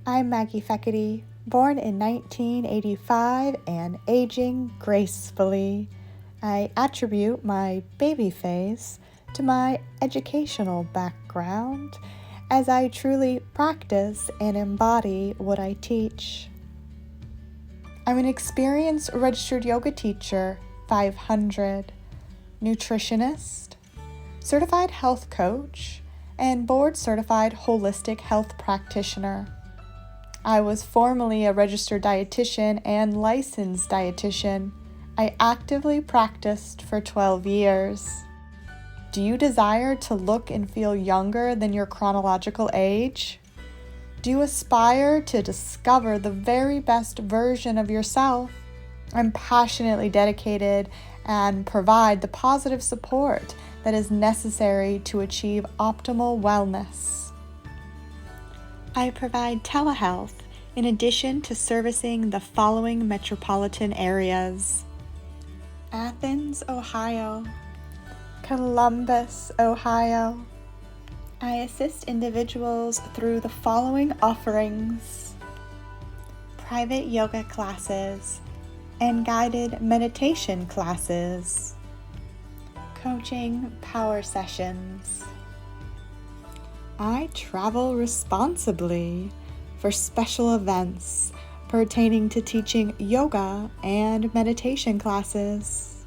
I'm Maggie Fekete, born in 1985 and aging gracefully. I attribute my baby face to my educational background, as I truly practice and embody what I teach. I'm an experienced registered yoga teacher, 500, nutritionist, certified health coach, and board-certified holistic health practitioner. I was formerly a registered dietitian and licensed dietitian. I actively practiced for 12 years. Do you desire to look and feel younger than your chronological age? Do you aspire to discover the very best version of yourself? I'm passionately dedicated and provide the positive support that is necessary to achieve optimal wellness. I provide telehealth in addition to servicing the following metropolitan areas: Athens, Ohio; Columbus, Ohio. I assist individuals through the following offerings: private yoga classes and guided meditation classes, coaching power sessions. I travel responsibly for special events pertaining to teaching yoga and meditation classes.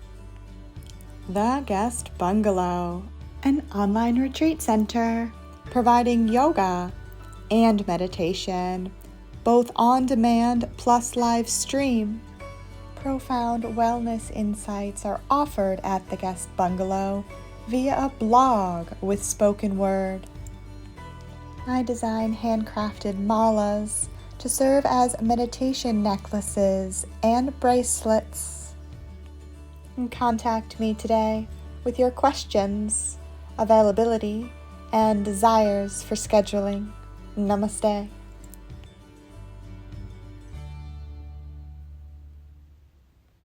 The Guest Bungalow, an online retreat center providing yoga and meditation, both on demand plus live stream. Profound wellness insights are offered at the Guest Bungalow via a blog with spoken word. I design handcrafted malas to serve as meditation necklaces and bracelets. Contact me today with your questions, availability, and desires for scheduling. Namaste.